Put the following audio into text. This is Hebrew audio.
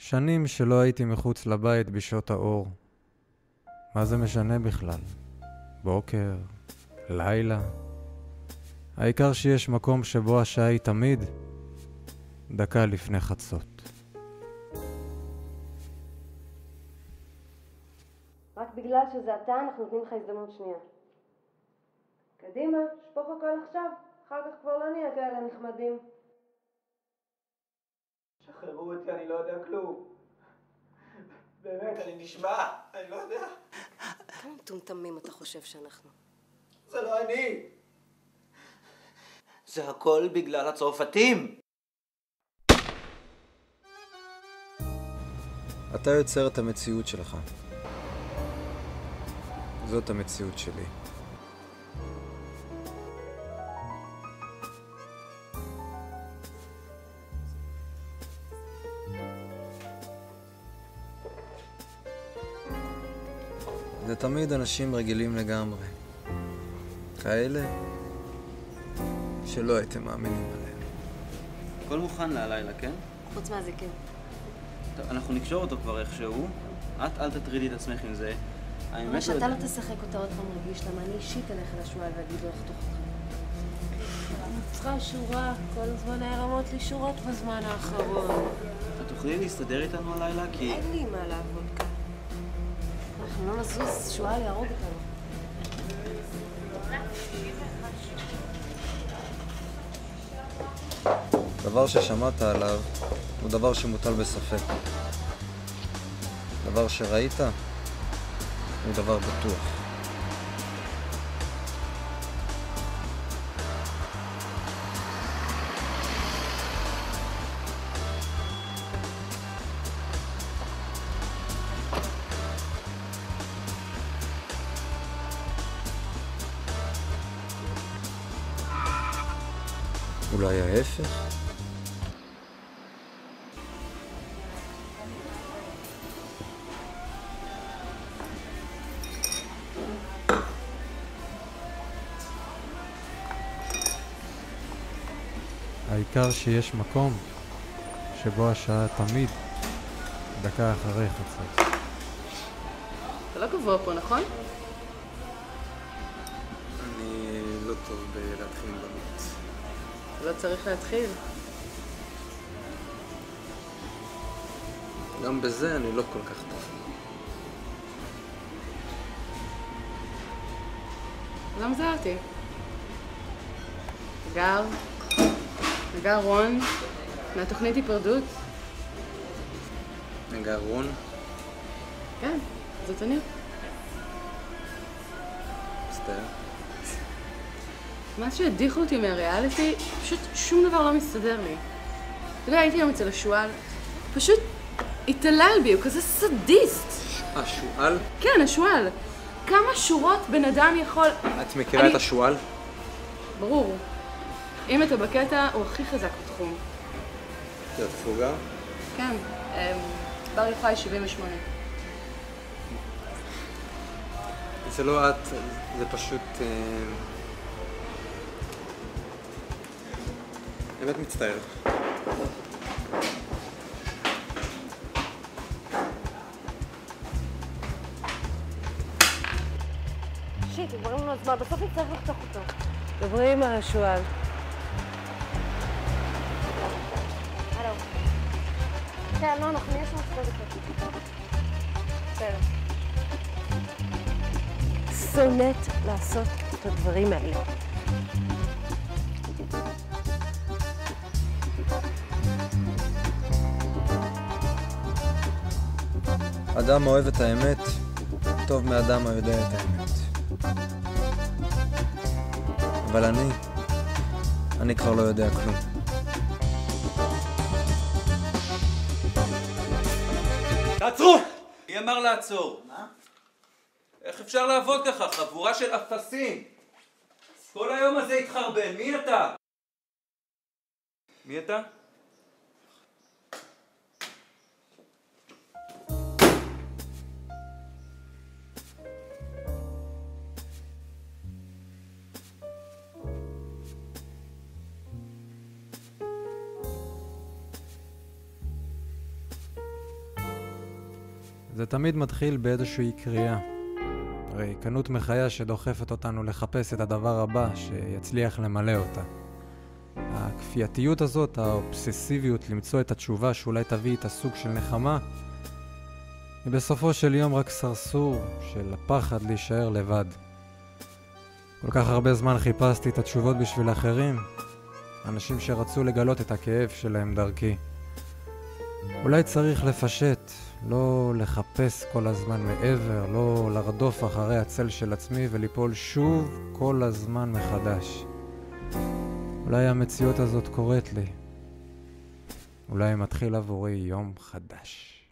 שנים שלא הייתי מחוץ לבית בשעות האור. מה זה משנה בכלל? בוקר, לילה. העיקר שיש מקום שבו השעה היא תמיד דקה לפני חצות. רק בגלל שזה אתה, אנחנו נותנים לך הזדמנות שנייה. קדימה, שפוך הכל עכשיו. אחר כך כבר לא נהיה כאלה נחמדים. שחררו אותי, אני לא יודע כלום. באמת, אני נשמע, אני לא יודע. כמה מטומטמים אתה חושב שאנחנו? זה לא אני. זה הכל בגלל הצרפתים. אתה יוצר את המציאות שלך. זאת המציאות שלי. זה תמיד אנשים רגילים לגמרי. כאלה שלא הייתם מאמינים עליהם. הכל מוכן להלילה, כן? חוץ מהזיקים. טוב, אנחנו נקשור אותו כבר איכשהו. את אל תטרידי את עצמך עם זה. אבל שאתה לא תשחק אותה עוד פעם רגיש, למה אני אישית אלך לשואל ואגיד לו לחתוך אותך. אני צריכה שורה, כל הזמן היה רמות לי שורות בזמן האחרון. את תוכלי להסתדר איתנו הלילה? כי... אין לי מה לעבוד כאן. אנחנו לא נזוז, שואל יהרוג אותנו. דבר ששמעת עליו הוא דבר שמוטל בספק. דבר שראית הוא דבר בטוח. אולי ההפך? העיקר שיש מקום שבו השעה תמיד דקה אחרי חצות. אתה לא גבוה פה, נכון? אני לא טוב בלהתחיל עם בנות. לא צריך להתחיל. גם בזה אני לא כל כך טוב. לא מזהה אותי. נגר רון, מהתוכנית היפרדות. נגר רון? כן, זאת אני. מצטער. מה שהדיחו אותי מהריאליטי, פשוט שום דבר לא מסתדר לי. אתה יודע, הייתי היום אצל השואל, פשוט התעלל בי, הוא כזה סדיסט. השואל? כן, השואל. כמה שורות בן אדם יכול... את מכירה את השואל? ברור. אם אתה בקטע, הוא הכי חזק בתחום. זה תפוגה? כן, בר יוחאי 78. זה לא את, זה פשוט... באמת מצטער. שיט, דברים לנו הזמן, בסוף נצטרך לחתוך אותו. דברי עם השואל. הלו. כן, לא, אנחנו נהיה שם אחרי דקות. בסדר. שונאת לעשות את הדברים האלה. אדם אוהב את האמת, טוב מאדם היודע את האמת. אבל אני כבר לא יודע כלום. תעצרו! מי אמר לעצור? מה? איך אפשר לעבוד ככה? חבורה של אפסים! כל היום הזה התחרבן, מי אתה? מי אתה? זה תמיד מתחיל באיזושהי קריאה. ריקנות מחיה שדוחפת אותנו לחפש את הדבר הבא שיצליח למלא אותה. הכפייתיות הזאת, האובססיביות למצוא את התשובה שאולי תביא את הסוג של נחמה, היא בסופו של יום רק סרסור של הפחד להישאר לבד. כל כך הרבה זמן חיפשתי את התשובות בשביל אחרים, אנשים שרצו לגלות את הכאב שלהם דרכי. אולי צריך לפשט, לא לחפש כל הזמן מעבר, לא לרדוף אחרי הצל של עצמי וליפול שוב כל הזמן מחדש. אולי המציאות הזאת קוראת לי. אולי מתחיל עבורי יום חדש.